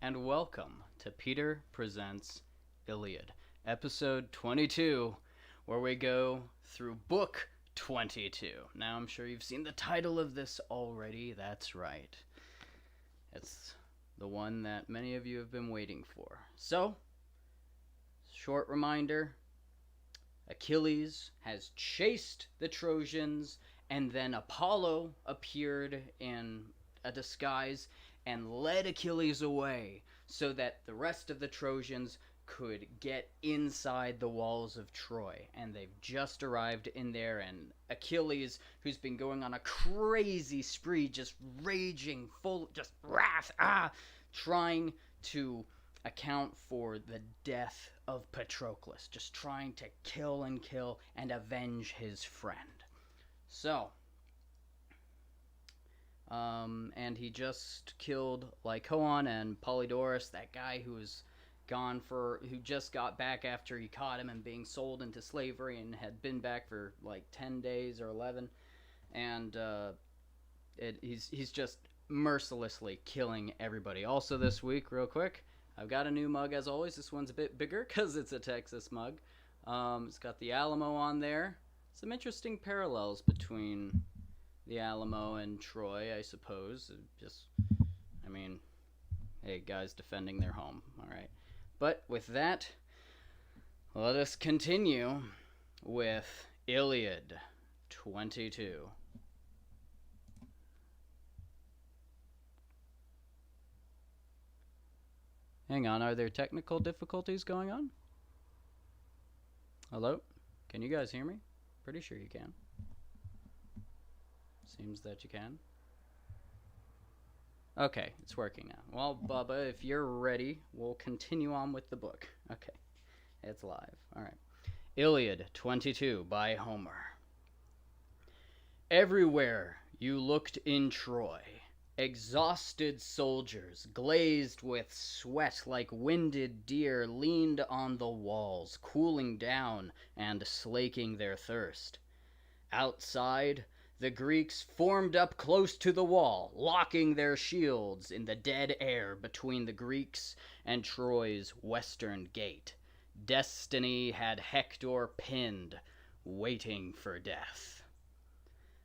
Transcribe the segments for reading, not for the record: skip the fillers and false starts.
and welcome to Peter Presents Iliad, episode 22, where we go through book 22. Now, I'm sure you've seen the title of this already. That's right. It's the one that many of you have been waiting for. So, short reminder, Achilles has chased the Trojans, and then Apollo appeared in a disguise and led Achilles away so that the rest of the Trojans could get inside the walls of Troy. And they've just arrived in there, and Achilles, who's been going on a crazy spree, just raging, full, just wrath, trying to account for the death of Patroclus, just trying to kill and avenge his friend. So, and he just killed Lycoon and Polydorus, that guy who just got back after he caught him and being sold into slavery and had been back for 10 days or 11. And he's just mercilessly killing everybody. Also this week, real quick, I've got a new mug as always. This one's a bit bigger because it's a Texas mug. It's got the Alamo on there. Some interesting parallels between the Alamo and Troy, I suppose. Hey, guys defending their home, all right. But with that, let us continue with Iliad 22. Hang on, are there technical difficulties going on? Hello? Can you guys hear me? Pretty sure you can. Seems that you can. Okay, it's working now. Well, Bubba, if you're ready, we'll continue on with the book. Okay, it's live. All right. Iliad 22 by Homer. Everywhere you looked in Troy, exhausted soldiers, glazed with sweat like winded deer, leaned on the walls, cooling down and slaking their thirst. Outside, the Greeks formed up close to the wall, locking their shields in the dead air between the Greeks and Troy's western gate. Destiny had Hector pinned, waiting for death.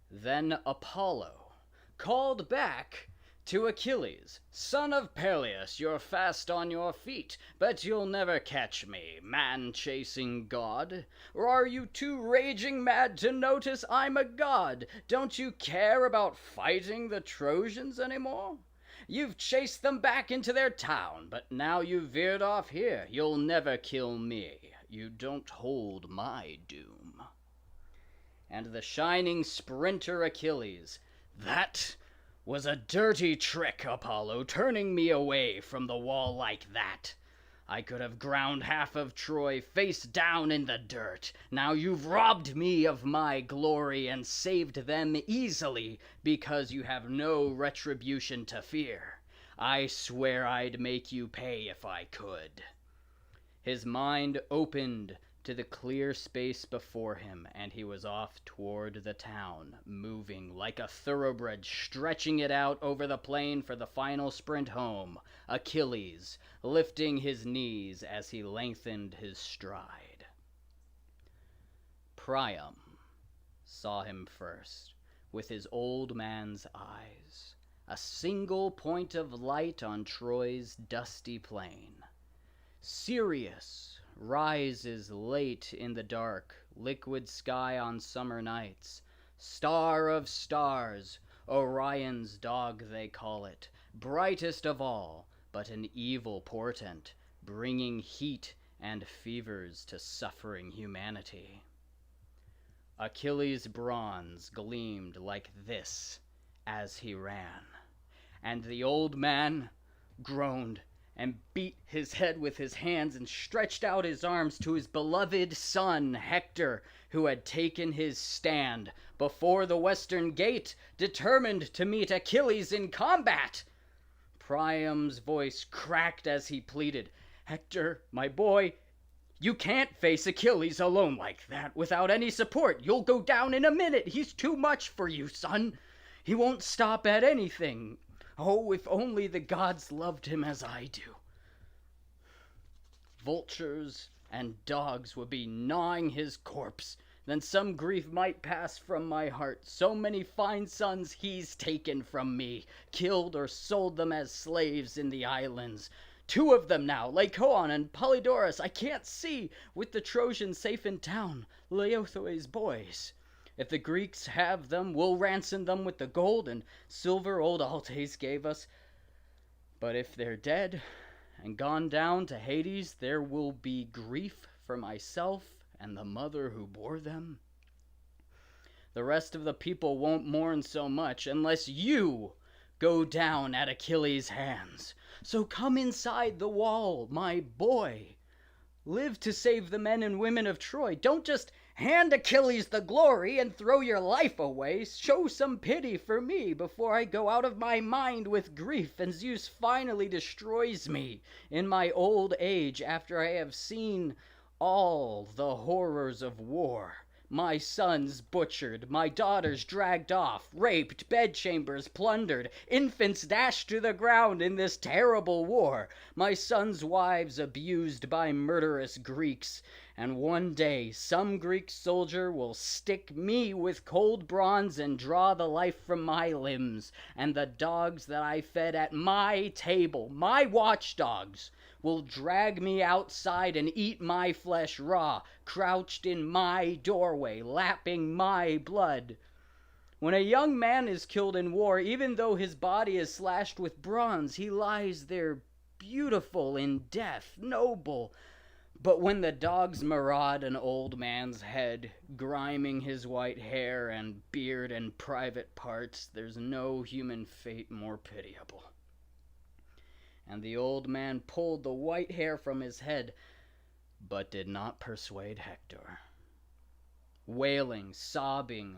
Then Apollo called back to Achilles, "Son of Peleus, you're fast on your feet, but you'll never catch me, man-chasing god. Or are you too raging mad to notice I'm a god? Don't you care about fighting the Trojans anymore? You've chased them back into their town, but now you've veered off here. You'll never kill me. You don't hold my doom." And the shining sprinter Achilles, "That was a dirty trick, Apollo, turning me away from the wall like that. I could have ground half of Troy face down in the dirt. Now you've robbed me of my glory and saved them easily because you have no retribution to fear. I swear I'd make you pay if I could." His mind opened to the clear space before him, and he was off toward the town, moving like a thoroughbred, stretching it out over the plain for the final sprint home, Achilles lifting his knees as he lengthened his stride. Priam saw him first, with his old man's eyes, a single point of light on Troy's dusty plain. Sirius rises late in the dark, liquid sky on summer nights. Star of stars, Orion's dog they call it, brightest of all, but an evil portent, bringing heat and fevers to suffering humanity. Achilles' bronze gleamed like this as he ran, and the old man groaned and beat his head with his hands and stretched out his arms to his beloved son Hector, who had taken his stand before the western gate, determined to meet Achilles in combat. Priam's voice cracked as he pleaded, "Hector, my boy, you can't face Achilles alone like that without any support. You'll go down in a minute. He's too much for you, son. He won't stop at anything. Oh, if only the gods loved him as I do. Vultures and dogs would be gnawing his corpse, then some grief might pass from my heart. So many fine sons he's taken from me, killed or sold them as slaves in the islands. 2 of them now, Lycoon and Polydorus, I can't see, with the Trojans safe in town, Laothoe's boys. If the Greeks have them, we'll ransom them with the gold and silver old Altes gave us. But if they're dead and gone down to Hades, there will be grief for myself and the mother who bore them. The rest of the people won't mourn so much unless you go down at Achilles' hands. So come inside the wall, my boy. Live to save the men and women of Troy. Don't just hand Achilles the glory and throw your life away. Show some pity for me before I go out of my mind with grief and Zeus finally destroys me in my old age after I have seen all the horrors of war. My sons butchered, my daughters dragged off, raped, bedchambers plundered, infants dashed to the ground in this terrible war, my sons' wives abused by murderous Greeks, and one day some Greek soldier will stick me with cold bronze and draw the life from my limbs, and the dogs that I fed at my table, my watchdogs, will drag me outside and eat my flesh raw, crouched in my doorway, lapping my blood. When a young man is killed in war, even though his body is slashed with bronze, he lies there beautiful in death, noble. But when the dogs maraud an old man's head, griming his white hair and beard and private parts, there's no human fate more pitiable. And the old man pulled the white hair from his head, but did not persuade Hector. Wailing, sobbing,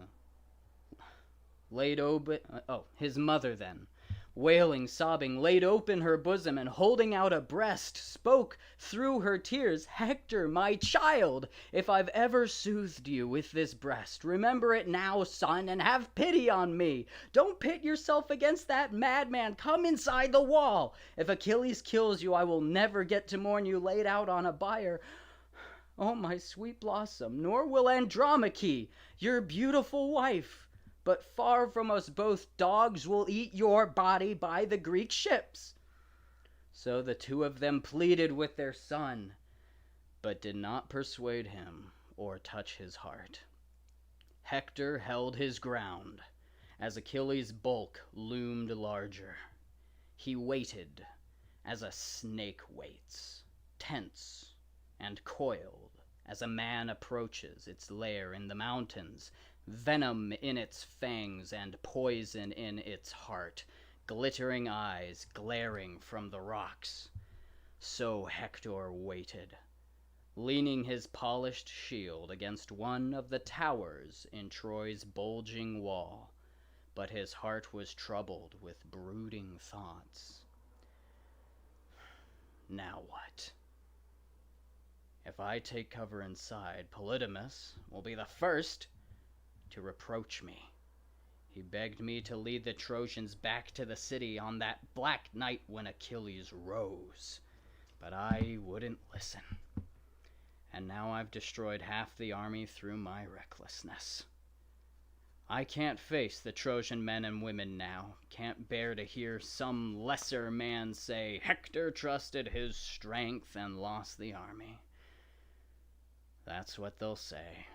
his mother then, wailing, sobbing, laid open her bosom, and holding out a breast, spoke through her tears, "Hector, my child, if I've ever soothed you with this breast, remember it now, son, and have pity on me. Don't pit yourself against that madman. Come inside the wall. If Achilles kills you, I will never get to mourn you laid out on a bier, oh, my sweet blossom, nor will Andromache, your beautiful wife. But far from us both, dogs will eat your body by the Greek ships." So the 2 of them pleaded with their son, but did not persuade him or touch his heart. Hector held his ground as Achilles' bulk loomed larger. He waited as a snake waits, tense and coiled, as a man approaches its lair in the mountains, venom in its fangs and poison in its heart, glittering eyes glaring from the rocks. So Hector waited, leaning his polished shield against one of the towers in Troy's bulging wall, but his heart was troubled with brooding thoughts. Now what? If I take cover inside, Polydamas will be the first to reproach me. He begged me to lead the Trojans back to the city on that black night when Achilles rose, but I wouldn't listen. And now I've destroyed half the army through my recklessness. I can't face the Trojan men and women now, can't bear to hear some lesser man say, "Hector trusted his strength and lost the army." That's what they'll say.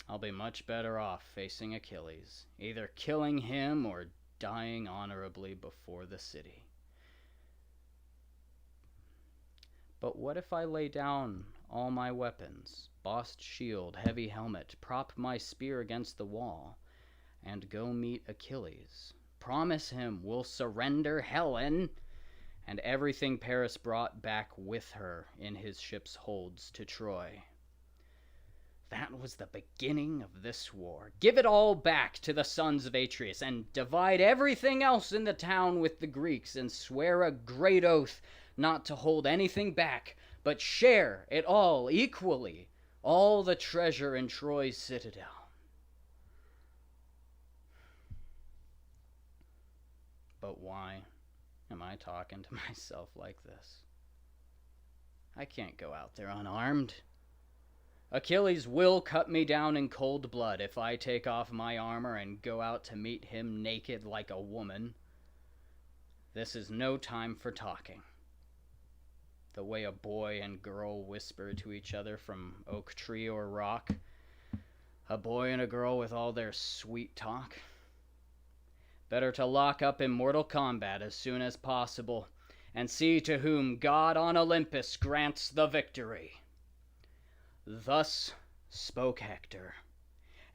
I'll be much better off facing Achilles, either killing him or dying honorably before the city. But what if I lay down all my weapons, bossed shield, heavy helmet, prop my spear against the wall, and go meet Achilles? Promise him we'll surrender Helen and everything Paris brought back with her in his ship's holds to Troy. That was the beginning of this war. Give it all back to the sons of Atreus, and divide everything else in the town with the Greeks, and swear a great oath not to hold anything back, but share it all equally, all the treasure in Troy's citadel. But why am I talking to myself like this? I can't go out there unarmed. Achilles will cut me down in cold blood if I take off my armor and go out to meet him naked like a woman. This is no time for talking. The way a boy and girl whisper to each other from oak tree or rock. A boy and a girl with all their sweet talk. Better to lock up in mortal combat as soon as possible, and see to whom God on Olympus grants the victory. Thus spoke Hector,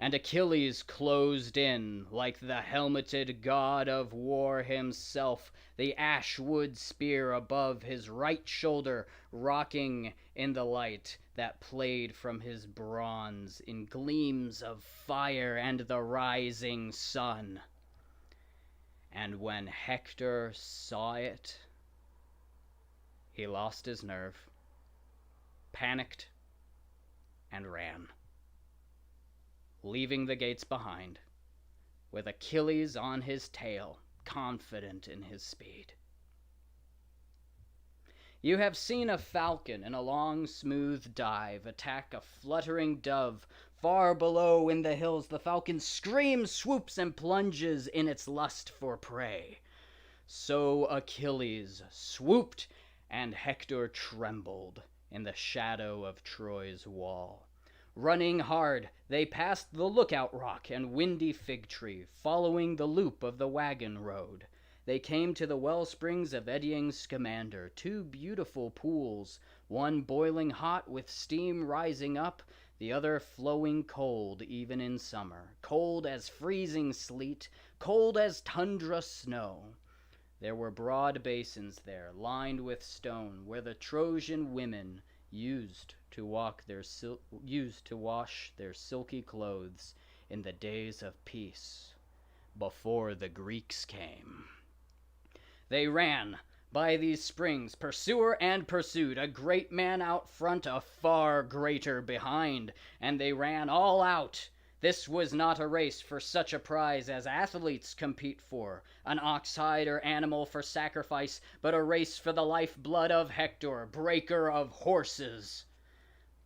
and Achilles closed in like the helmeted god of war himself, the ash-wood spear above his right shoulder rocking in the light that played from his bronze in gleams of fire and the rising sun. And when Hector saw it, he lost his nerve, panicked, and ran, leaving the gates behind, with Achilles on his tail, confident in his speed. You have seen a falcon in a long, smooth dive attack a fluttering dove. Far below in the hills the falcon screams, swoops, and plunges in its lust for prey. So Achilles swooped, and Hector trembled in the shadow of Troy's wall. Running hard, they passed the lookout rock and windy fig tree, following the loop of the wagon road. They came to the well springs of eddying Scamander, two beautiful pools, one boiling hot with steam rising up, the other flowing cold even in summer, cold as freezing sleet, cold as tundra snow. There were broad basins there, lined with stone, where the Trojan women used to wash their silky clothes in the days of peace, before the Greeks came. They ran by these springs, pursuer and pursued, a great man out front, a far greater behind, and they ran all out. This was not a race for such a prize as athletes compete for, an ox-hide or animal for sacrifice, but a race for the lifeblood of Hector, breaker of horses.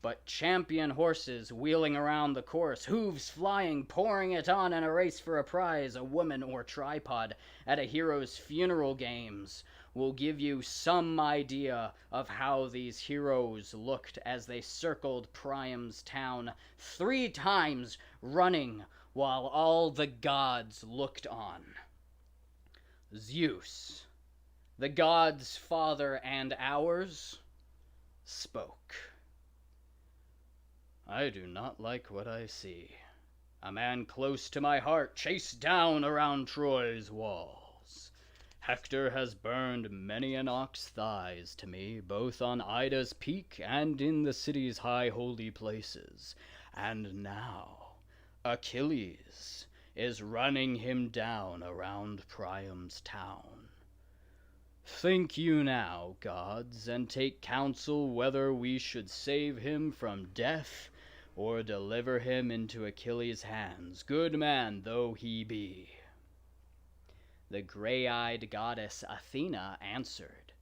But champion horses wheeling around the course, hooves flying, pouring it on in a race for a prize, a woman or tripod, at a hero's funeral games, will give you some idea of how these heroes looked as they circled Priam's town 3 times running while all the gods looked on. Zeus, the gods' father and ours, spoke. I do not like what I see. A man close to my heart chased down around Troy's walls. Hector has burned many an ox thighs to me, both on Ida's peak and in the city's high holy places. And now Achilles is running him down around Priam's town. Think you now, gods, and take counsel whether we should save him from death or deliver him into Achilles' hands, good man though he be. The gray-eyed goddess Athena answered,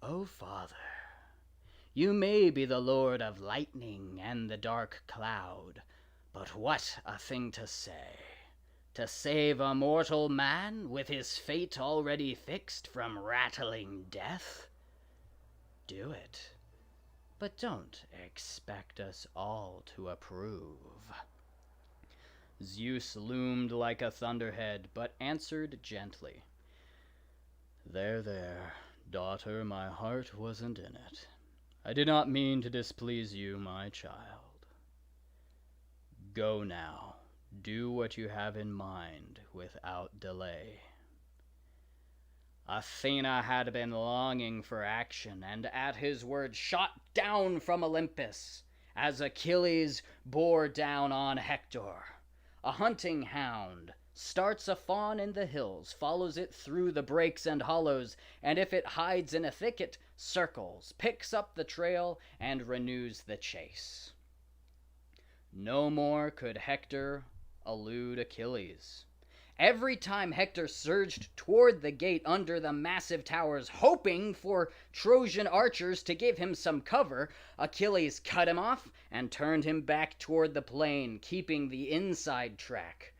O father, you may be the lord of lightning and the dark cloud, but what a thing to say! To save a mortal man with his fate already fixed from rattling death? Do it, but don't expect us all to approve. Zeus loomed like a thunderhead, but answered gently, There, daughter, my heart wasn't in it. I did not mean to displease you, my child. Go now, do what you have in mind without delay. Athena had been longing for action, and at his word shot down from Olympus, as Achilles bore down on Hector. A hunting hound starts a fawn in the hills, follows it through the breaks and hollows, and if it hides in a thicket, circles, picks up the trail, and renews the chase. No more could Hector elude Achilles, Every time Hector surged toward the gate under the massive towers, hoping for Trojan archers to give him some cover, Achilles cut him off and turned him back toward the plain, keeping the inside track.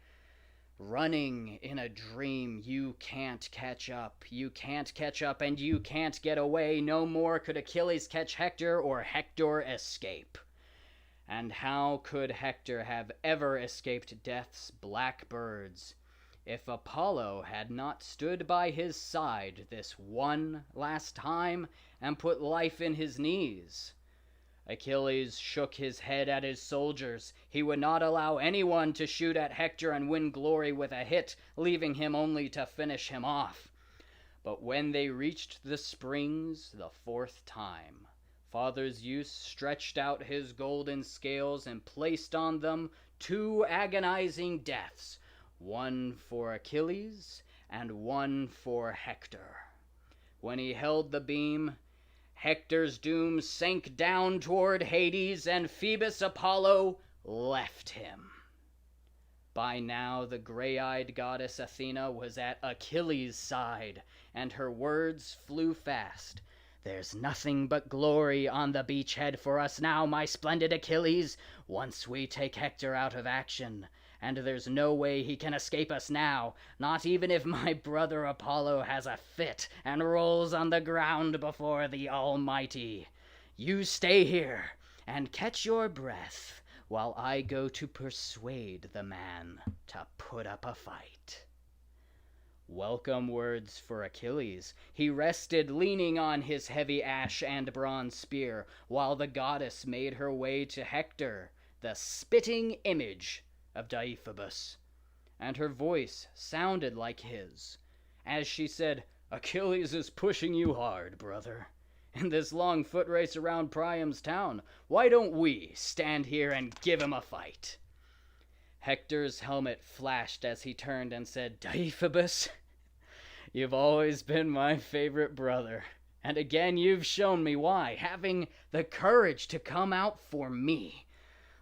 Running in a dream, you can't catch up. You can't catch up and you can't get away. No more could Achilles catch Hector or Hector escape. And how could Hector have ever escaped death's black birds if Apollo had not stood by his side this one last time and put life in his knees? Achilles shook his head at his soldiers. He would not allow anyone to shoot at Hector and win glory with a hit, leaving him only to finish him off. But when they reached the springs the fourth time, Father Zeus stretched out his golden scales and placed on them 2 agonizing deaths, one for Achilles and one for Hector. When he held the beam, Hector's doom sank down toward Hades, and Phoebus Apollo left him. By now the gray-eyed goddess Athena was at Achilles' side, and her words flew fast. "There's nothing but glory on the beachhead for us now, my splendid Achilles, once we take Hector out of action. And there's no way he can escape us now, not even if my brother Apollo has a fit and rolls on the ground before the Almighty. You stay here and catch your breath while I go to persuade the man to put up a fight." Welcome words for Achilles. He rested, leaning on his heavy ash and bronze spear, while the goddess made her way to Hector, the spitting image of Deiphobus, and her voice sounded like his as she said, "Achilles is pushing you hard, brother. In this long foot race around Priam's town, why don't we stand here and give him a fight?" Hector's helmet flashed as he turned and said, "Deiphobus, you've always been my favorite brother, and again you've shown me why, having the courage to come out for me,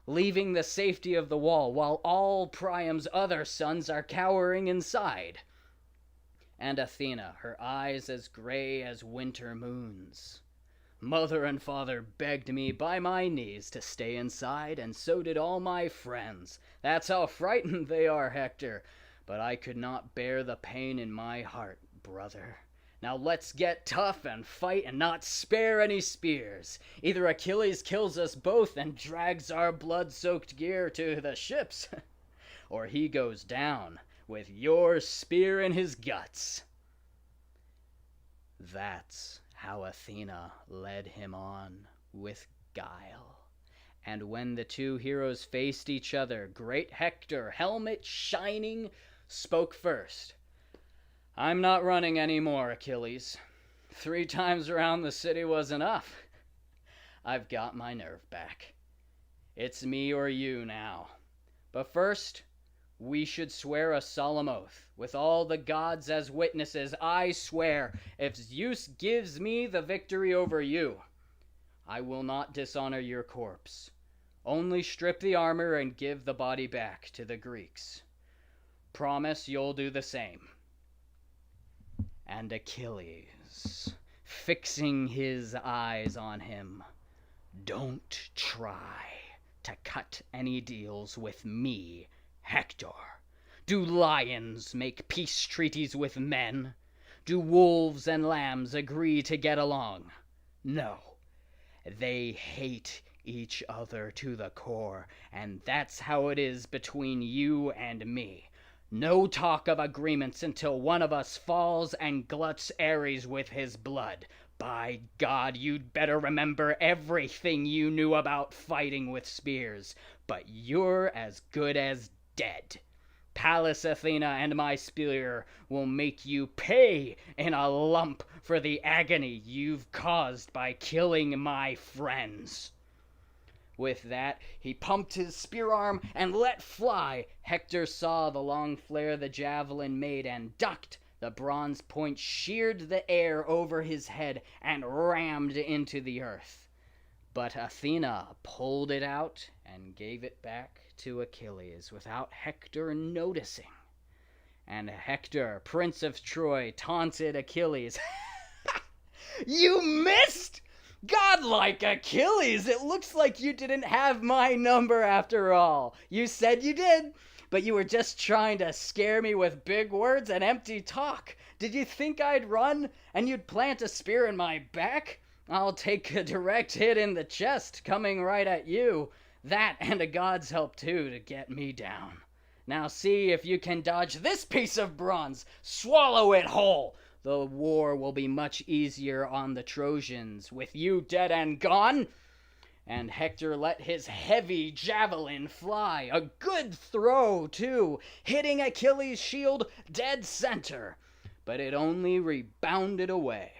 leaving the safety of the wall while all Priam's other sons are cowering inside." And Athena, her eyes as gray as winter moons. "Mother and father begged me by my knees to stay inside, and so did all my friends. That's how frightened they are, Hector. But I could not bear the pain in my heart, brother. Now let's get tough and fight and not spare any spears. Either Achilles kills us both and drags our blood-soaked gear to the ships, or he goes down with your spear in his guts." That's how Athena led him on with guile. And when the two heroes faced each other, great Hector, helmet shining, spoke first. "I'm not running any more, Achilles. 3 times around the city was enough. I've got my nerve back. It's me or you now. But first, we should swear a solemn oath, with all the gods as witnesses. I swear, if Zeus gives me the victory over you, I will not dishonor your corpse. Only strip the armor and give the body back to the Greeks. Promise you'll do the same." And Achilles, fixing his eyes on him, "Don't try to cut any deals with me, Hector. Do lions make peace treaties with men? Do wolves and lambs agree to get along? No. They hate each other to the core, and that's how it is between you and me. No talk of agreements until one of us falls and gluts Ares with his blood. By God, you'd better remember everything you knew about fighting with spears, but you're as good as dead. Pallas Athena and my spear will make you pay in a lump for the agony you've caused by killing my friends." With that, he pumped his spear arm and let fly. Hector saw the long flare the javelin made and ducked. The bronze point sheared the air over his head and rammed into the earth. But Athena pulled it out and gave it back to Achilles without Hector noticing. And Hector, prince of Troy, taunted Achilles. You missed! Godlike Achilles, it looks like you didn't have my number after all. You said you did, but you were just trying to scare me with big words and empty talk. Did you think I'd run and you'd plant a spear in my back? I'll take a direct hit in the chest, coming right at you. That and a god's help too to get me down. Now see if you can dodge this piece of bronze. Swallow it whole. The war will be much easier on the Trojans, with you dead and gone. And Hector let his heavy javelin fly, a good throw too, hitting Achilles' shield dead center, but it only rebounded away.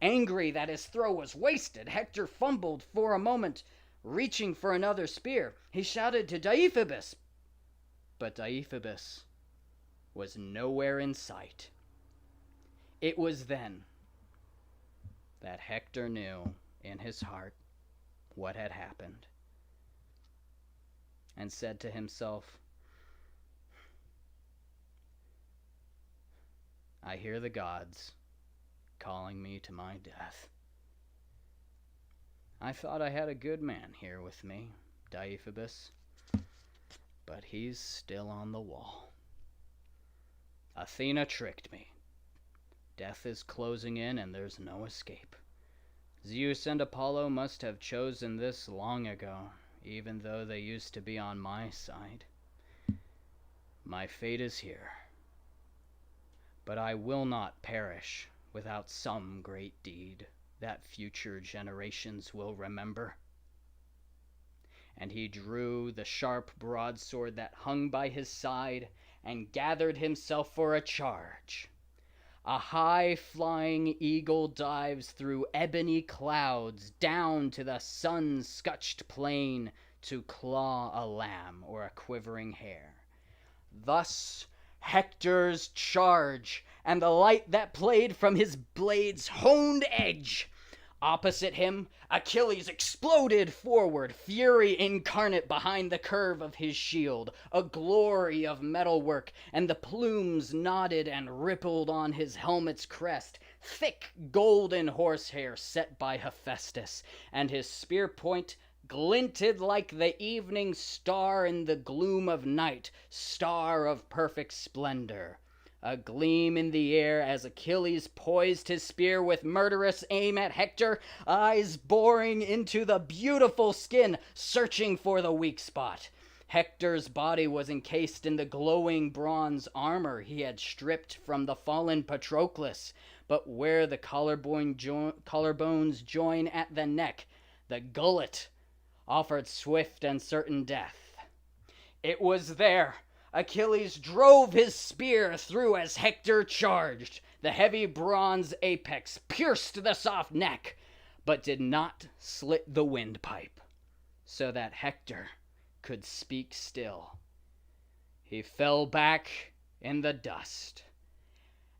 Angry that his throw was wasted, Hector fumbled for a moment, reaching for another spear. He shouted to Deiphobus, but Deiphobus was nowhere in sight. It was then that Hector knew in his heart what had happened, and said to himself, I hear the gods calling me to my death. I thought I had a good man here with me, Deiphobus, but he's still on the wall. Athena tricked me. Death is closing in and there's no escape. Zeus and Apollo must have chosen this long ago, even though they used to be on my side. My fate is here, but I will not perish without some great deed that future generations will remember. And he drew the sharp broadsword that hung by his side and gathered himself for a charge. A high-flying eagle dives through ebony clouds down to the sun-scorched plain to claw a lamb or a quivering hare. Thus Hector's charge, and the light that played from his blade's honed edge. Opposite him, Achilles exploded forward, fury incarnate behind the curve of his shield, a glory of metalwork, and the plumes nodded and rippled on his helmet's crest, thick golden horsehair set by Hephaestus, and his spear point glinted like the evening star in the gloom of night, star of perfect splendor. A gleam in the air as Achilles poised his spear with murderous aim at Hector, eyes boring into the beautiful skin, searching for the weak spot. Hector's body was encased in the glowing bronze armor he had stripped from the fallen Patroclus, but where the collarbones join at the neck, the gullet offered swift and certain death. It was there Achilles drove his spear through as Hector charged. The heavy bronze apex pierced the soft neck, but did not slit the windpipe, so that Hector could speak still. He fell back in the dust,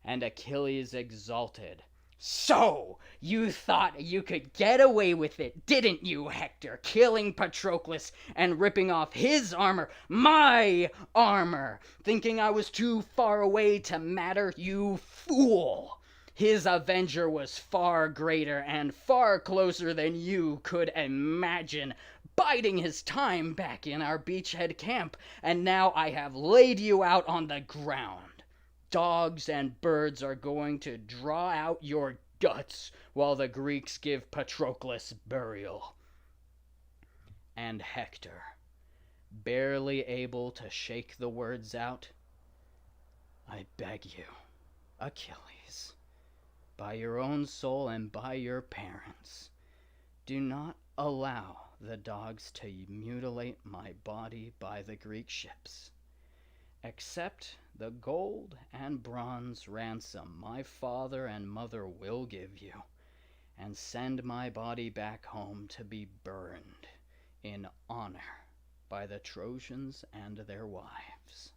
and Achilles exulted. So, you thought you could get away with it, didn't you, Hector? Killing Patroclus and ripping off his armor, my armor, thinking I was too far away to matter, you fool. His avenger was far greater and far closer than you could imagine, biding his time back in our beachhead camp, and now I have laid you out on the ground. Dogs and birds are going to draw out your guts while the Greeks give Patroclus burial. And Hector, barely able to shake the words out, I beg you, Achilles, by your own soul and by your parents, do not allow the dogs to mutilate my body by the Greek ships. Accept the gold and bronze ransom my father and mother will give you, and send my body back home to be burned in honor by the Trojans and their wives.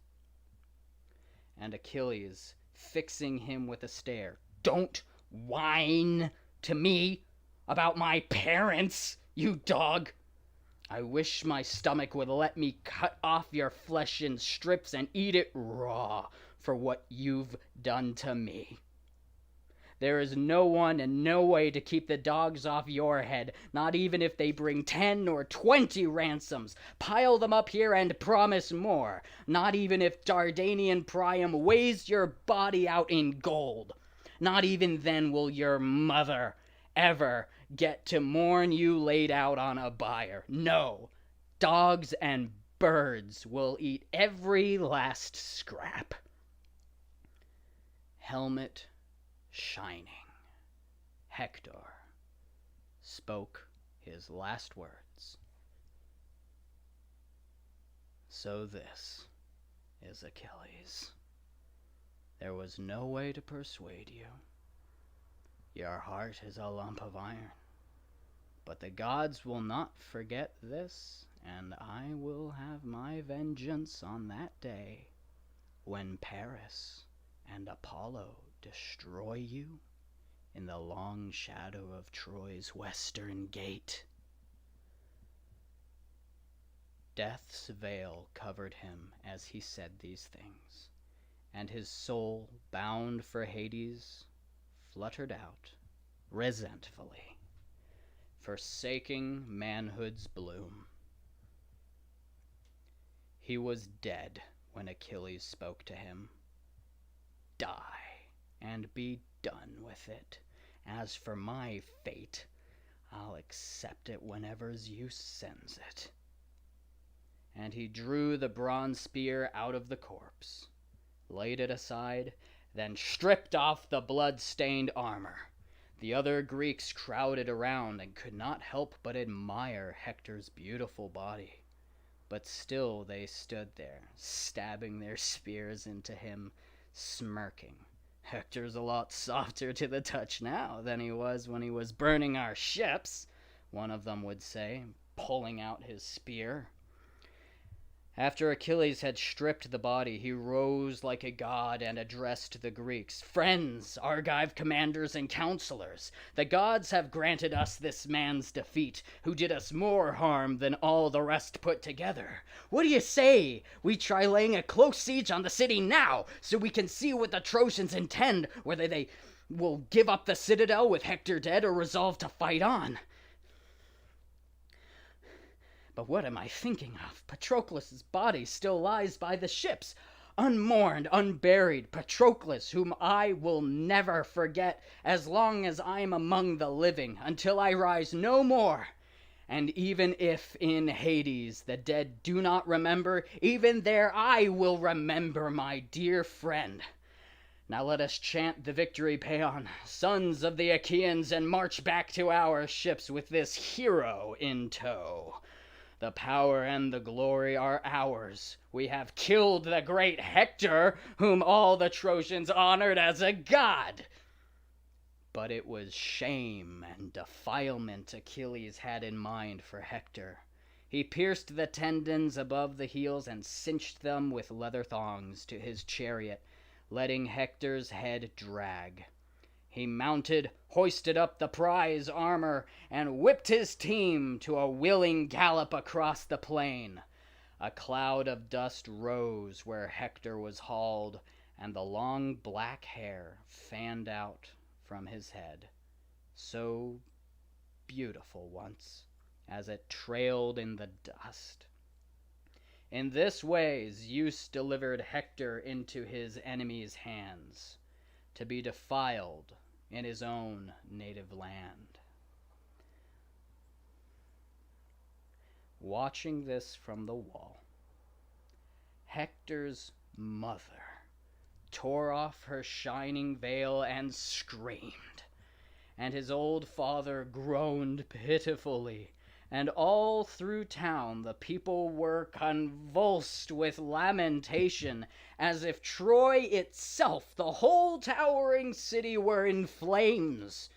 And Achilles, fixing him with a stare, don't whine to me about my parents, you dog. I wish my stomach would let me cut off your flesh in strips and eat it raw, for what you've done to me. There is no one and no way to keep the dogs off your head, not even if they bring 10 or 20 ransoms. Pile them up here and promise more, not even if Dardanian Priam weighs your body out in gold. Not even then will your mother ever get to mourn you laid out on a bier. No, dogs and birds will eat every last scrap. Helmet shining, Hector spoke his last words. So this is Achilles. There was no way to persuade you. Your heart is a lump of iron. But the gods will not forget this, and I will have my vengeance on that day when Paris and Apollo destroy you in the long shadow of Troy's western gate. Death's veil covered him as he said these things, and his soul, bound for Hades, fluttered out resentfully, forsaking manhood's bloom. He was dead when Achilles spoke to him. Die, and be done with it. As for my fate, I'll accept it whenever Zeus sends it. And he drew the bronze spear out of the corpse, laid it aside, then stripped off the blood-stained armor. The other Greeks crowded around and could not help but admire Hector's beautiful body. But still they stood there, stabbing their spears into him, smirking. Hector's a lot softer to the touch now than he was when he was burning our ships, one of them would say, pulling out his spear. After Achilles had stripped the body, he rose like a god and addressed the Greeks. Friends, Argive commanders and counselors, the gods have granted us this man's defeat, who did us more harm than all the rest put together. What do you say we try laying a close siege on the city now, so we can see what the Trojans intend, whether they will give up the citadel with Hector dead or resolve to fight on? But what am I thinking of? Patroclus' body still lies by the ships, unmourned, unburied. Patroclus, whom I will never forget as long as I'm among the living, until I rise no more. And even if in Hades the dead do not remember, even there I will remember my dear friend. Now let us chant the victory paean, sons of the Achaeans, and march back to our ships with this hero in tow. The power and the glory are ours. We have killed the great Hector, whom all the Trojans honored as a god. But it was shame and defilement Achilles had in mind for Hector. He pierced the tendons above the heels and cinched them with leather thongs to his chariot, letting Hector's head drag. He mounted, hoisted up the prize armor, and whipped his team to a willing gallop across the plain. A cloud of dust rose where Hector was hauled, and the long black hair fanned out from his head, so beautiful once, as it trailed in the dust. In this way Zeus delivered Hector into his enemies' hands, to be defiled in his own native land. Watching this from the wall, Hector's mother tore off her shining veil and screamed, and his old father groaned pitifully, and all through town the people were convulsed with lamentation, as if Troy itself, the whole towering city, were in flames.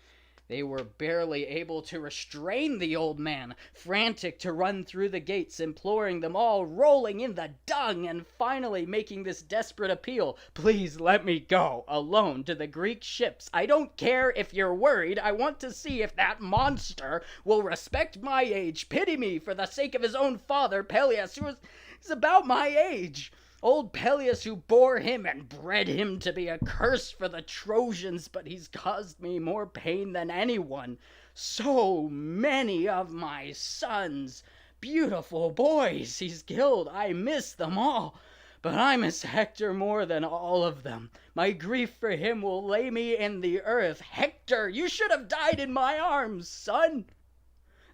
They were barely able to restrain the old man, frantic to run through the gates, imploring them all, rolling in the dung, and finally making this desperate appeal: "Please let me go, alone, to the Greek ships. I don't care if you're worried. I want to see if that monster will respect my age, pity me for the sake of his own father, Peleus, who is about my age. Old Peleus, who bore him and bred him to be a curse for the Trojans, but he's caused me more pain than anyone. So many of my sons, beautiful boys, he's killed. I miss them all, but I miss Hector more than all of them. My grief for him will lay me in the earth. Hector, you should have died in my arms, son.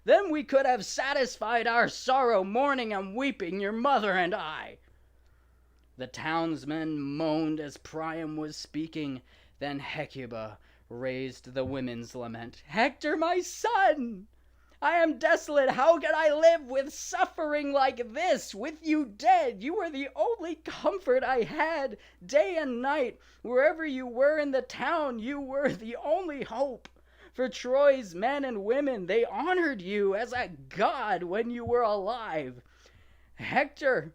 Then we could have satisfied our sorrow, mourning and weeping, your mother and I." The townsmen moaned as Priam was speaking. Then Hecuba raised the women's lament. "Hector, my son! I am desolate. How can I live with suffering like this? With you dead, you were the only comfort I had. Day and night, wherever you were in the town, you were the only hope. For Troy's men and women, they honored you as a god when you were alive. Hector,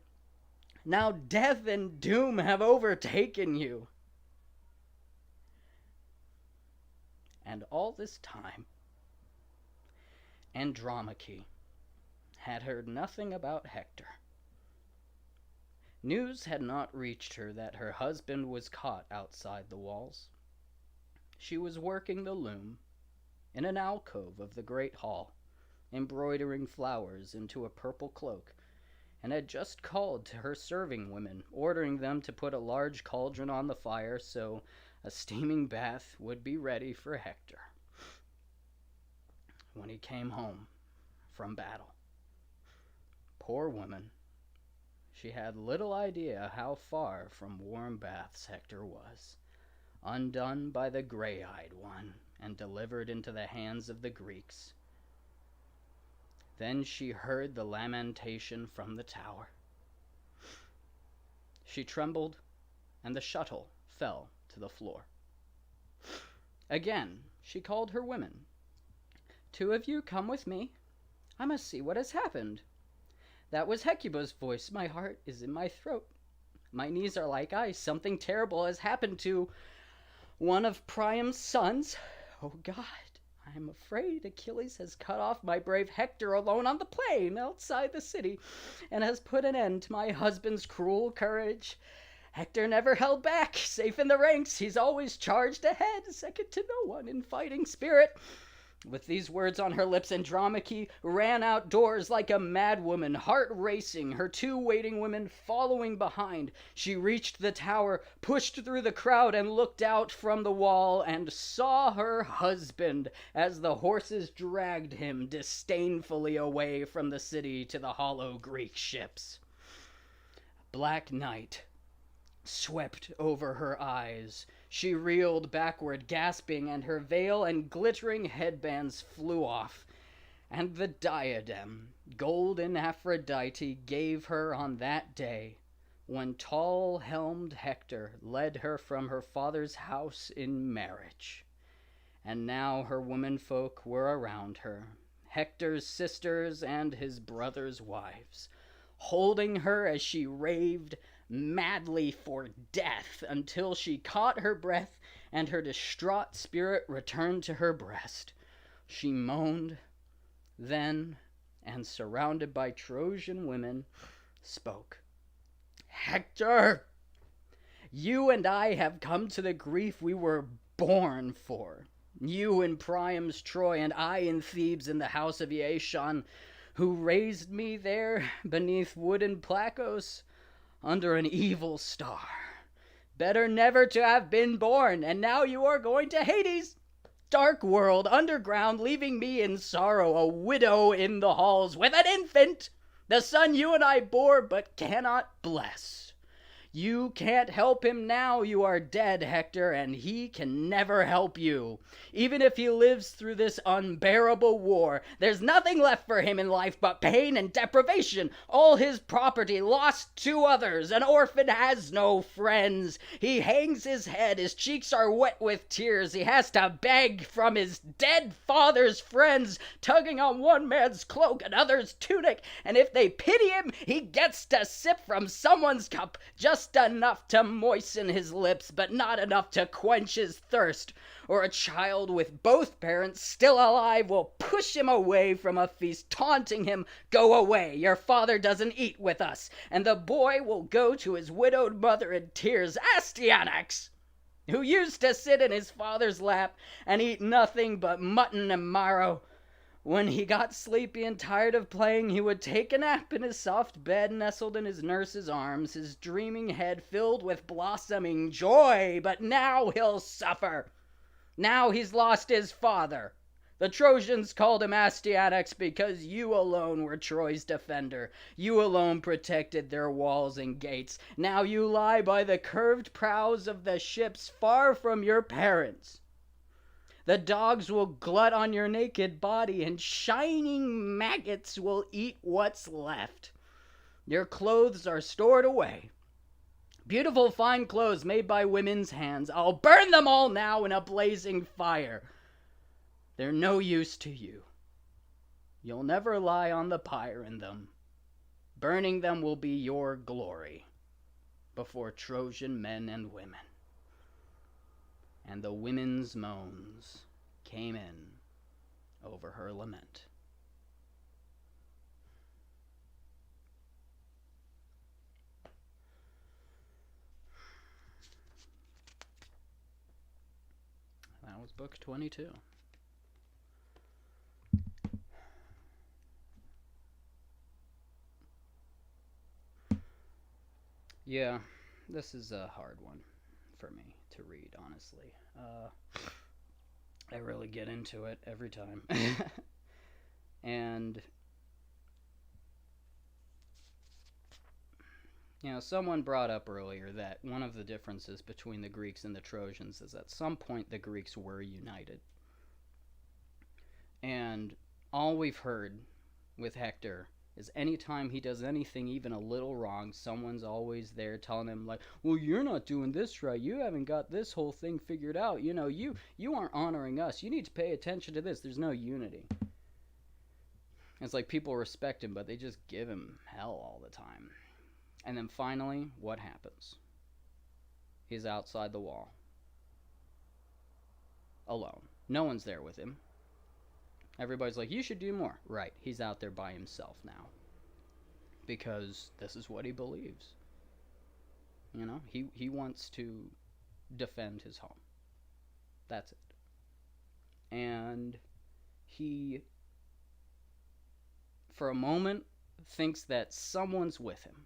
now death and doom have overtaken you." And all this time, Andromache had heard nothing about Hector. News had not reached her that her husband was caught outside the walls. She was working the loom in an alcove of the great hall, embroidering flowers into a purple cloak, and had just called to her serving women, ordering them to put a large cauldron on the fire so a steaming bath would be ready for Hector when he came home from battle. Poor woman, she had little idea how far from warm baths Hector was, undone by the gray-eyed one and delivered into the hands of the Greeks. Then she heard the lamentation from the tower. She trembled, and the shuttle fell to the floor. Again she called her women. "Two of you come with me. I must see what has happened." That was Hecuba's voice. "My heart is in my throat. My knees are like ice. Something terrible has happened to one of Priam's sons. Oh God, I am afraid Achilles has cut off my brave Hector alone on the plain outside the city, and has put an end to my husband's cruel courage. Hector never held back, safe in the ranks. He's always charged ahead, second to no one in fighting spirit." With these words on her lips, Andromache ran outdoors like a madwoman, heart racing, her two waiting women following behind. She reached the tower, pushed through the crowd, and looked out from the wall, and saw her husband as the horses dragged him disdainfully away from the city to the hollow Greek ships. Black night swept over her eyes. She reeled backward, gasping, and her veil and glittering headbands flew off. And the diadem golden Aphrodite gave her on that day, when tall-helmed Hector led her from her father's house in marriage. And now her womenfolk were around her, Hector's sisters and his brothers' wives, holding her as she raved madly for death until she caught her breath and her distraught spirit returned to her breast. She moaned, then, and surrounded by Trojan women, spoke. "Hector, you and I have come to the grief we were born for. You in Priam's Troy, and I in Thebes in the house of Aeson, who raised me there beneath wooden placos, under an evil star. Better never to have been born, and now you are going to Hades, dark world, underground, leaving me in sorrow, a widow in the halls, with an infant, the son you and I bore, but cannot bless. You can't help him now you are dead, Hector, and he can never help you. Even if he lives through this unbearable war, there's nothing left for him in life but pain and deprivation. All his property lost to others. An orphan has no friends. He hangs his head. His cheeks are wet with tears. He has to beg from his dead father's friends, tugging on one man's cloak, another's tunic, and if they pity him, he gets to sip from someone's cup, just just enough to moisten his lips, but not enough to quench his thirst. Or a child with both parents still alive will push him away from a feast, taunting him, "Go away, your father doesn't eat with us." And the boy will go to his widowed mother in tears, "Astyanax, who used to sit in his father's lap and eat nothing but mutton and marrow. When he got sleepy and tired of playing, he would take a nap in his soft bed, nestled in his nurse's arms, his dreaming head filled with blossoming joy. But now he'll suffer. Now he's lost his father. The Trojans called him Astyanax because you alone were Troy's defender. You alone protected their walls and gates. Now you lie by the curved prows of the ships, far from your parents. The dogs will glut on your naked body, and shining maggots will eat what's left. Your clothes are stored away. Beautiful fine clothes made by women's hands. I'll burn them all now in a blazing fire. They're no use to you. You'll never lie on the pyre in them. Burning them will be your glory before Trojan men and women." And the women's moans came in over her lament. That was book 22. Yeah, this is a hard one for me to read, honestly. I really get into it every time. And, someone brought up earlier that one of the differences between the Greeks and the Trojans is at some point the Greeks were united. And all we've heard with Hector is anytime he does anything even a little wrong, someone's always there telling him, like, "Well, you're not doing this right. You haven't got this whole thing figured out. You aren't honoring us. You need to pay attention to this." There's no unity. It's like people respect him, but they just give him hell all the time. And then finally, what happens? He's outside the wall. Alone. No one's there with him. Everybody's like, "You should do more." Right, he's out there by himself now. Because this is what he believes. He wants to defend his home. That's it. And he, for a moment, thinks that someone's with him.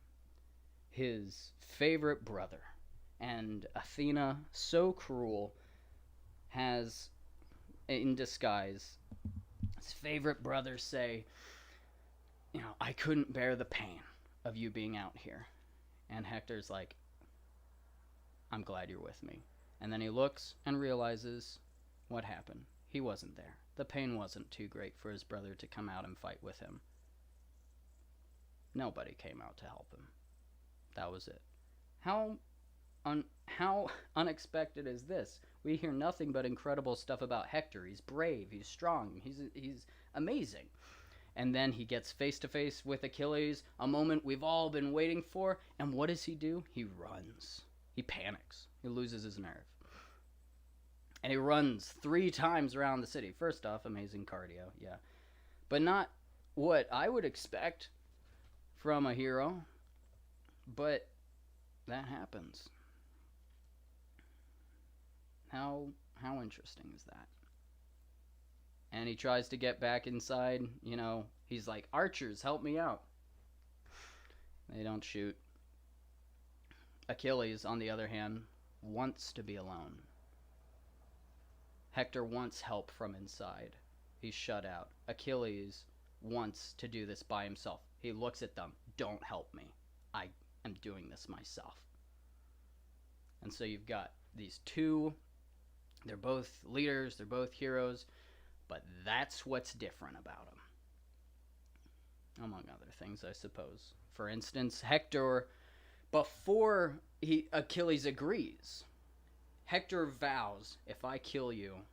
His favorite brother. And Athena, so cruel, has, in disguise, his favorite brother say, "I couldn't bear the pain of you being out here." And Hector's like, "I'm glad you're with me." And then he looks and realizes what happened. He wasn't there. The pain wasn't too great for his brother to come out and fight with him. Nobody came out to help him. That was it. How unexpected is this? We hear nothing but incredible stuff about Hector. He's brave, he's strong, he's amazing. And then he gets face to face with Achilles, a moment we've all been waiting for, and what does he do? He runs. He panics. He loses his nerve. And he runs 3 times around the city. First off, amazing cardio, yeah. But not what I would expect from a hero. But that happens. How interesting is that? And he tries to get back inside, he's like, "Archers, help me out." They don't shoot. Achilles, on the other hand, wants to be alone. Hector wants help from inside. He's shut out. Achilles wants to do this by himself. He looks at them. "Don't help me. I am doing this myself." And so you've got these two. They're both leaders. They're both heroes. But that's what's different about them. Among other things, I suppose. For instance, Hector, before Achilles agrees, Hector vows, "If I kill you,"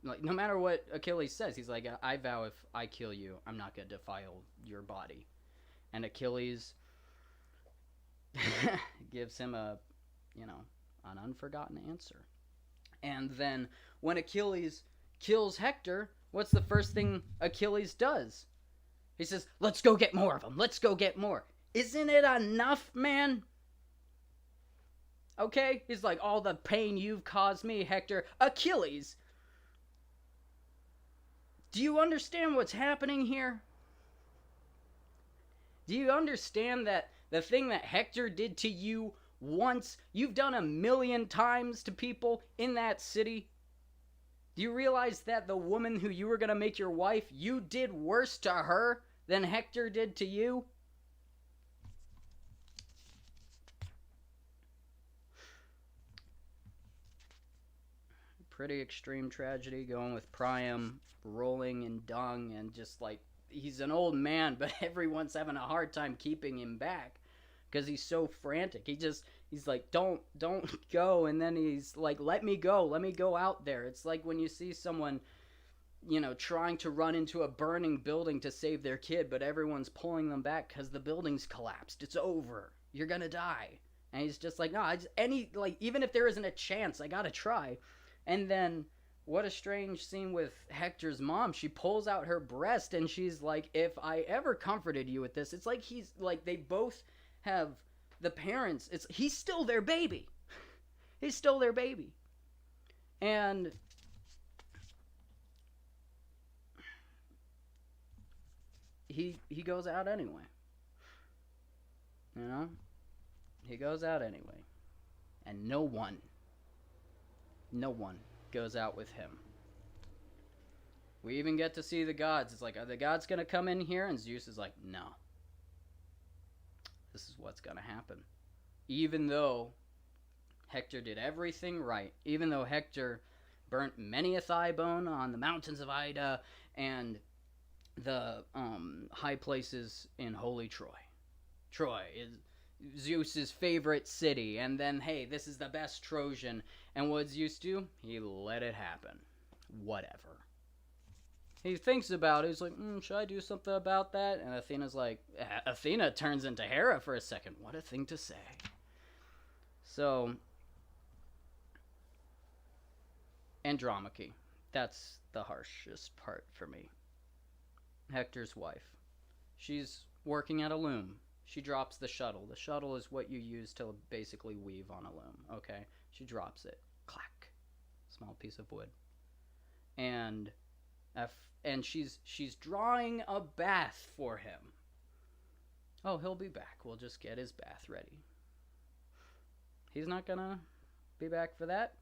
like, no matter what Achilles says, he's like, "I vow if I kill you, I'm not going to defile your body." And Achilles, Gives him an unforgotten answer. And then when Achilles kills Hector, what's the first thing Achilles does? He says, let's go get more of them. Let's go get more. Isn't it enough, man? Okay? He's like, all the pain you've caused me, Hector. Achilles, do you understand what's happening here? Do you understand that the thing that Hector did to you once, you've done 1,000,000 times to people in that city? Do you realize that the woman who you were going to make your wife, you did worse to her than Hector did to you? Pretty extreme tragedy, going with Priam rolling in dung and just like, he's an old man, but everyone's having a hard time keeping him back because he's so frantic. He's like, don't go, and then he's like, let me go out there. It's like when you see someone, trying to run into a burning building to save their kid, but everyone's pulling them back because the building's collapsed. It's over. You're gonna die. And he's just like, no, even if there isn't a chance, I gotta try. And then, what a strange scene with Hector's mom. She pulls out her breast and she's like, if I ever comforted you with this, it's like they both have the parents. He's still their baby. He's still their baby. And he goes out anyway. He goes out anyway. And no one goes out with him. We even get to see the gods. It's like, are the gods going to come in here? And Zeus is like, no. This is what's going to happen. Even though Hector did everything right, even though Hector burnt many a thigh bone on the mountains of Ida and the high places in holy Troy. Troy is Zeus's favorite city, and then, hey, this is the best Trojan. And what did Zeus do? He let it happen. Whatever. He thinks about it. He's like, should I do something about that? And Athena's like, Athena turns into Hera for a second. What a thing to say. So, Andromache. That's the harshest part for me. Hector's wife. She's working at a loom. She drops the shuttle. The shuttle is what you use to basically weave on a loom, okay? She drops it. Clack. Small piece of wood. And she's drawing a bath for him. Oh, he'll be back. We'll just get his bath ready. He's not gonna be back for that.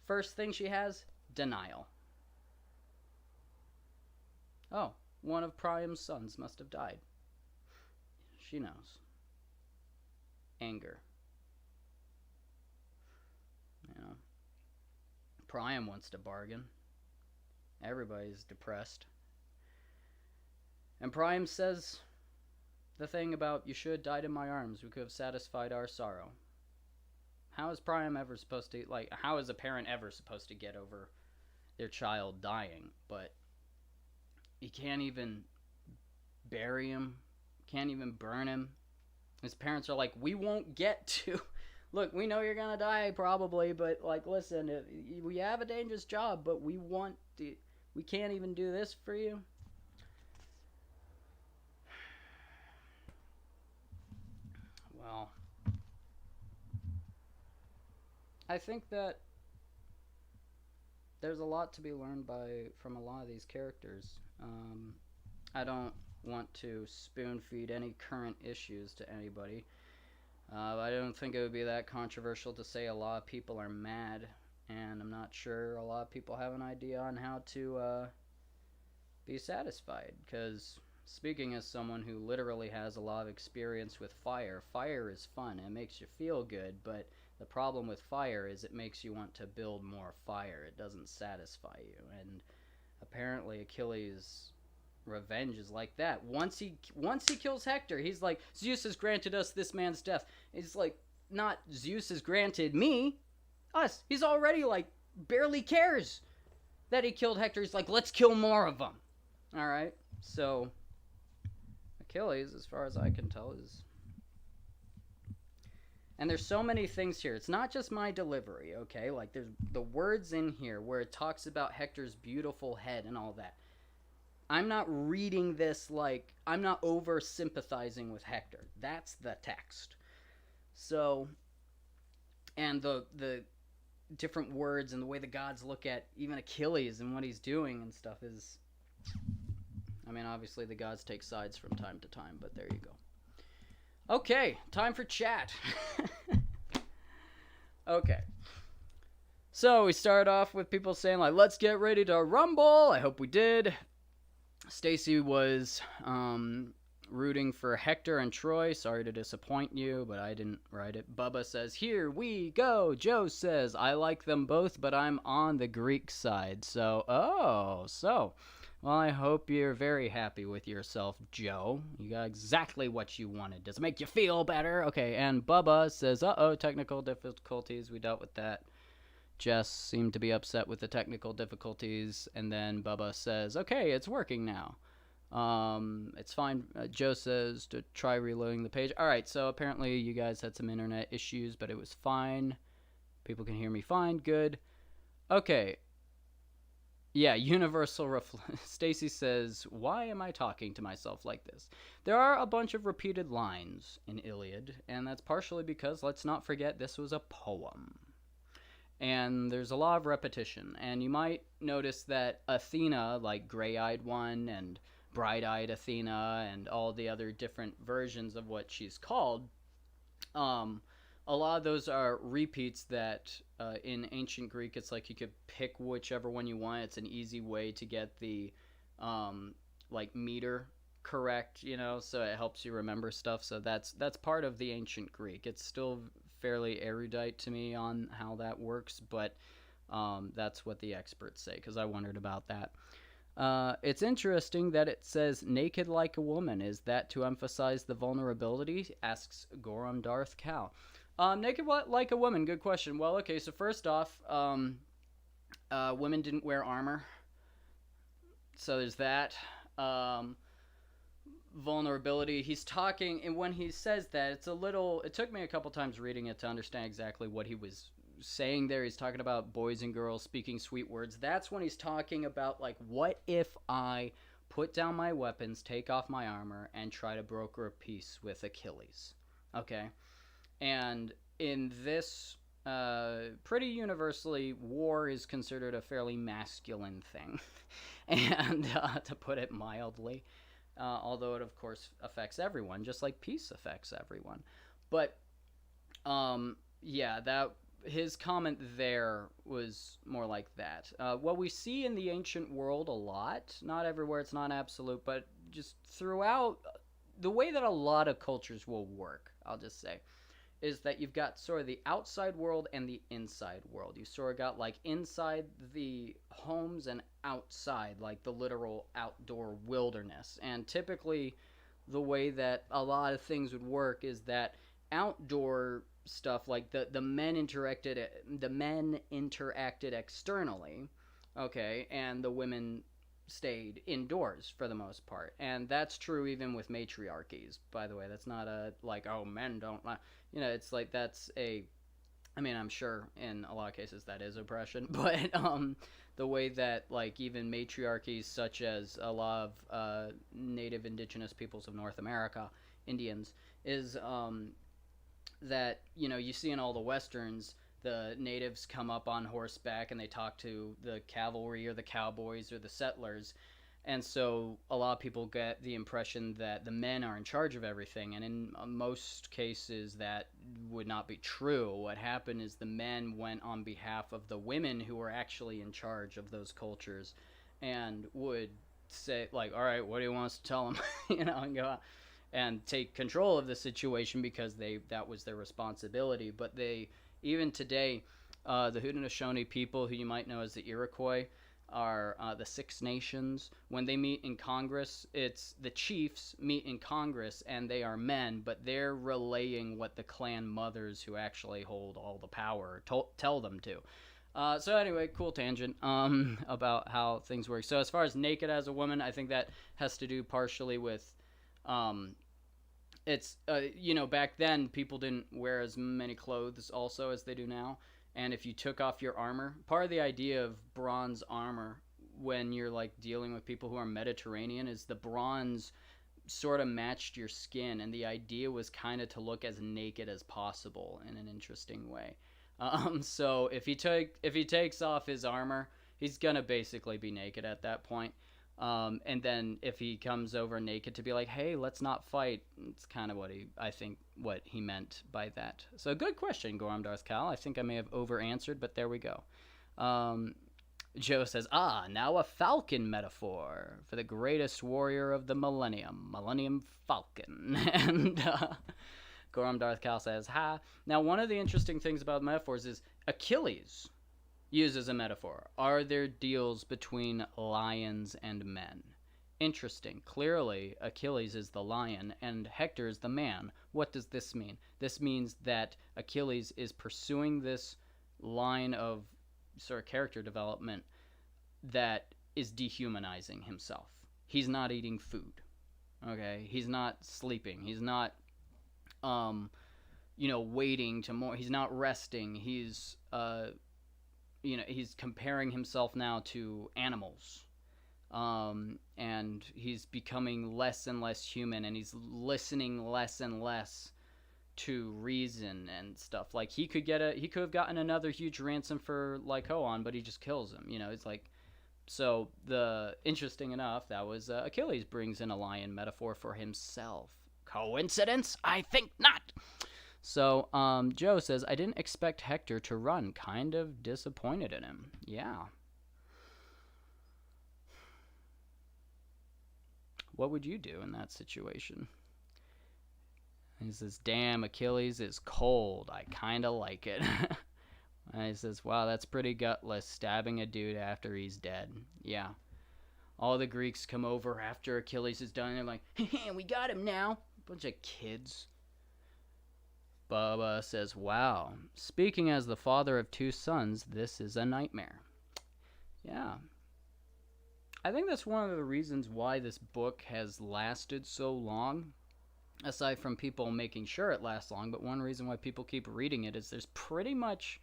First thing she has, denial. Oh, one of Priam's sons must have died. She knows. Anger. Priam wants to bargain. Everybody's depressed. And Priam says the thing about, you should have died in my arms. We could have satisfied our sorrow. How is Priam ever supposed to, how is a parent ever supposed to get over their child dying? But he can't even bury him. Can't even burn him. His parents are like, we won't get to. Look, we know you're gonna die probably, but listen, we have a dangerous job, but we can't even do this for you. Well, I think that there's a lot to be learned from a lot of these characters. I don't want to spoon feed any current issues to anybody. I don't think it would be that controversial to say a lot of people are mad, and I'm not sure a lot of people have an idea on how to be satisfied, because speaking as someone who literally has a lot of experience with fire, fire is fun, it makes you feel good, but the problem with fire is it makes you want to build more fire. It doesn't satisfy you, and apparently Achilles' revenge is like that. Once he kills Hector, he's like, Zeus has granted us this man's death. It's like, not Zeus has granted me, us. He's already barely cares that he killed Hector. He's like, let's kill more of them. All right. So Achilles, as far as I can tell, is And there's so many things here. It's not just my delivery, okay? Like there's the words in here where it talks about Hector's beautiful head and all that. I'm not reading this like I'm not over sympathizing with Hector. That's the text. So, and the different words and the way the gods look at even Achilles and what he's doing and stuff is, I mean, obviously the gods take sides from time to time, but there you go. Okay, time for chat. Okay. So we start off with people saying like, let's get ready to rumble. I hope we did. Stacy was rooting for Hector and Troy. Sorry to disappoint you, but I didn't write it. Bubba says, here we go. Joe says, I like them both, but I'm on the Greek side. So, well, I hope you're very happy with yourself, Joe. You got exactly what you wanted. Does it make you feel better? Okay, and Bubba says, uh-oh, technical difficulties. We dealt with that. Jess seemed to be upset with the technical difficulties, and then Bubba says, okay, it's working now. It's fine. Joe says to try reloading the page. All right, so apparently you guys had some internet issues, but it was fine. People can hear me fine. Good. Okay. Yeah, universal Stacy says, why am I talking to myself like this? There are a bunch of repeated lines in Iliad, and that's partially because, let's not forget, this was a poem. And there's a lot of repetition, and you might notice that Athena, like gray-eyed one and bright-eyed Athena and all the other different versions of what she's called, a lot of those are repeats that in ancient Greek, it's like you could pick whichever one you want. It's an easy way to get the like meter correct, you know, so it helps you remember stuff. So that's part of the ancient Greek. It's still fairly erudite to me on how that works, but that's what the experts say, because I wondered about that. It's interesting that it says naked like a woman. Is that to emphasize the vulnerability? Asks Gorum Darth Cal. Naked like a woman, good question. Well, okay, so first off, women didn't wear armor, so there's that. Vulnerability, he's talking, and when he says that, it took me a couple times reading it to understand exactly what he was saying there. He's talking about boys and girls speaking sweet words. That's when he's talking about, like, what if I put down my weapons, take off my armor, and try to broker a peace with Achilles? Okay? And in this, pretty universally, war is considered a fairly masculine thing, and to put it mildly. Although it, of course, affects everyone, just like peace affects everyone. But, yeah, that his comment there was more like that. What we see in the ancient world a lot, not everywhere, it's not absolute, but just throughout, the way that a lot of cultures will work, I'll just say, is that you've got sort of the outside world and the inside world. You sort of got like inside the homes and outside, like the literal outdoor wilderness. And typically the way that a lot of things would work is that outdoor stuff, like the men interacted externally, okay, and the women stayed indoors for the most part. And that's true even with matriarchies, by the way. That's not a like, oh, men don't, you know, it's like that's a, I mean, I'm sure in a lot of cases that is oppression, but the way that like even matriarchies such as a lot of native indigenous peoples of North America, Indians, is that, you know, you see in all the westerns, the natives come up on horseback and they talk to the cavalry or the cowboys or the settlers. And so a lot of people get the impression that the men are in charge of everything. And in most cases, that would not be true. What happened is the men went on behalf of the women who were actually in charge of those cultures and would say, like, all right, what do you want us to tell them? You know, and go out and take control of the situation because that was their responsibility. But they, even today, the Haudenosaunee people, who you might know as the Iroquois, are the Six Nations. When they meet in Congress, it's the chiefs meet in Congress, and they are men, but they're relaying what the clan mothers who actually hold all the power tell them to. So anyway, cool tangent about how things work. So as far as naked as a woman, I think that has to do partially with It's back then people didn't wear as many clothes also as they do now, and if you took off your armor, part of the idea of bronze armor when you're like dealing with people who are Mediterranean is the bronze sort of matched your skin, and the idea was kind of to look as naked as possible in an interesting way. So if he takes off his armor, he's gonna basically be naked at that point. And then if he comes over naked to be like, "Hey, let's not fight," it's kind of what he meant by that. So good question, Gorham Darth Cal. I think I may have over answered, but there we go. Um, Joe says, now a falcon metaphor for the greatest warrior of the millennium, Millennium Falcon. And Gorham Darth Cal says, ha. Now, one of the interesting things about metaphors is Achilles uses a metaphor. Are there deals between lions and men? Interesting. Clearly, Achilles is the lion and Hector is the man. What does this mean? This means that Achilles is pursuing this line of sort of character development that is dehumanizing himself. He's not eating food. Okay? He's not sleeping. He's not waiting to more. He's not resting. He's he's comparing himself now to animals. And he's becoming less and less human, and he's listening less and less to reason and stuff. Like he could have gotten another huge ransom for Lycoon, but he just kills him. It's like, so the interesting enough, that was Achilles brings in a lion metaphor for himself. Coincidence? I think not. So Joe says, I didn't expect Hector to run. Kind of disappointed in him. Yeah. What would you do in that situation? He says, damn, Achilles is cold. I kind of like it. And he says, wow, that's pretty gutless, stabbing a dude after he's dead. Yeah. All the Greeks come over after Achilles is done, and they're like, hey, we got him now. Bunch of kids. Bubba says, wow, speaking as the father of two sons, this is a nightmare. Yeah. I think that's one of the reasons why this book has lasted so long. Aside from people making sure it lasts long, but one reason why people keep reading it is there's pretty much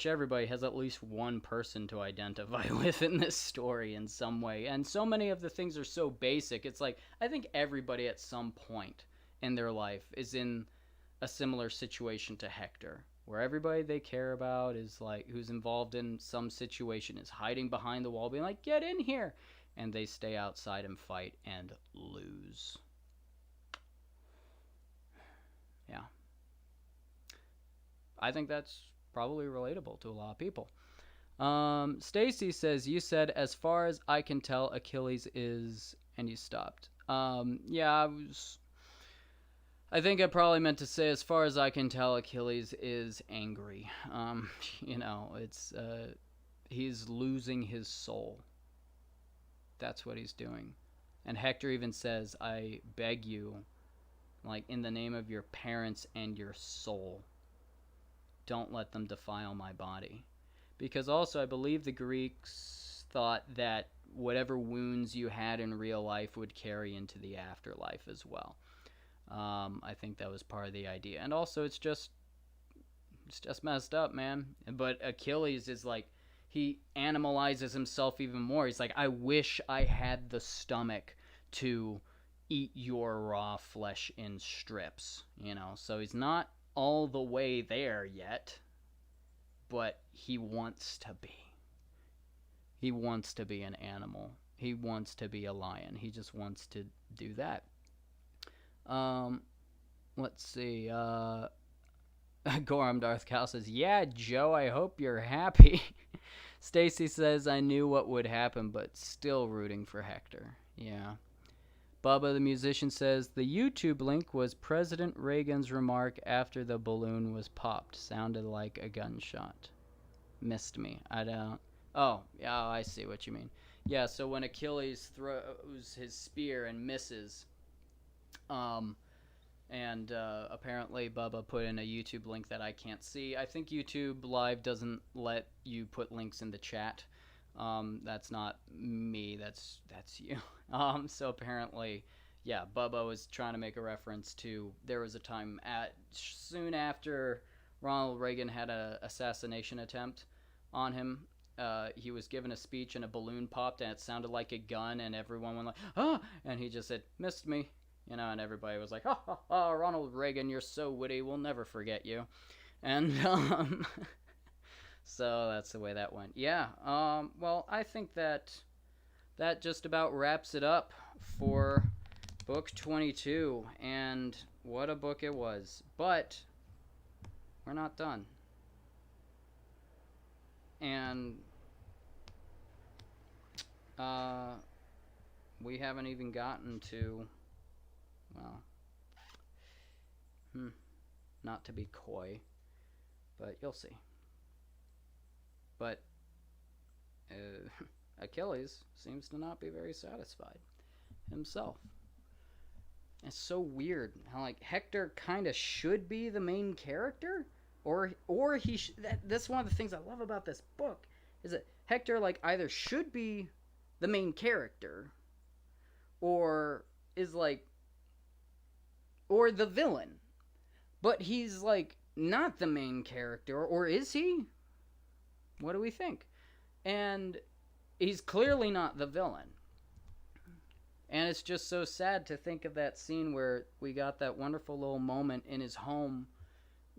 everybody has at least one person to identify with in this story in some way. And so many of the things are so basic. It's like, I think everybody at some point in their life is in a similar situation to Hector, where everybody they care about is like, who's involved in some situation, is hiding behind the wall being like, get in here. And they stay outside and fight and lose. Yeah. I think that's probably relatable to a lot of people. Stacy says, you said, as far as I can tell, Achilles is... And you stopped. Yeah, I think I probably meant to say, as far as I can tell, Achilles is angry. It's... he's losing his soul. That's what he's doing. And Hector even says, I beg you, like, in the name of your parents and your soul, don't let them defile my body. Because also, I believe the Greeks thought that whatever wounds you had in real life would carry into the afterlife as well. I think that was part of the idea. And also, it's just messed up, man. But Achilles is like, he animalizes himself even more. He's like, I wish I had the stomach to eat your raw flesh in strips, So he's not all the way there yet, but he wants to be. He wants to be an animal. He wants to be a lion. He just wants to do that. Let's see. Gorham Darth Cal says, yeah, Joe, I hope you're happy. Stacy says, I knew what would happen, but still rooting for Hector. Yeah. Bubba the musician says, the YouTube link was President Reagan's remark after the balloon was popped. Sounded like a gunshot. Missed me. I don't... Oh, yeah, I see what you mean. Yeah, so when Achilles throws his spear and misses, and apparently Bubba put in a YouTube link that I can't see. I think YouTube Live doesn't let you put links in the chat. That's not me. That's you. So apparently Yeah, Bubba was trying to make a reference to there was a time soon after Ronald Reagan had a assassination attempt on him. He was given a speech and a balloon popped and it sounded like a gun and everyone went like, "Ah!" And he just said, "Missed me," and everybody was like, "Ha ha ha! Ronald Reagan, you're so witty. We'll never forget you." And so that's the way that went. Yeah. Well, I think that just about wraps it up for book 22, and what a book it was. But we're not done. And we haven't even gotten to, well, not to be coy, but you'll see. But Achilles seems to not be very satisfied himself. It's so weird how like Hector kind of should be the main character, or that's one of the things I love about this book is that Hector like either should be the main character, or is like, or the villain, but he's like not the main character, or is he? What do we think? And he's clearly not the villain. And it's just so sad to think of that scene where we got that wonderful little moment in his home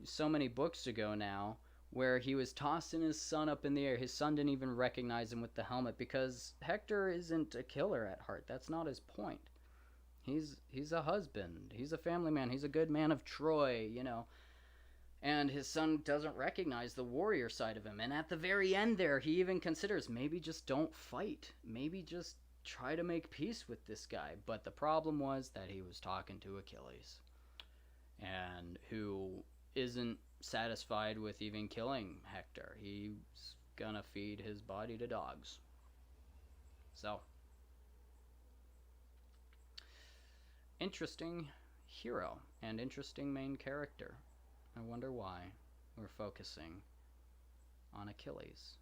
so many books ago now, where he was tossing his son up in the air. His son didn't even recognize him with the helmet because Hector isn't a killer at heart. That's not his point. He's a husband. He's a family man. He's a good man of Troy, And his son doesn't recognize the warrior side of him. And at the very end there, he even considers maybe just don't fight. Maybe just try to make peace with this guy. But the problem was that he was talking to Achilles, and who isn't satisfied with even killing Hector. He's gonna feed his body to dogs. So, interesting hero and interesting main character. I wonder why we're focusing on Achilles.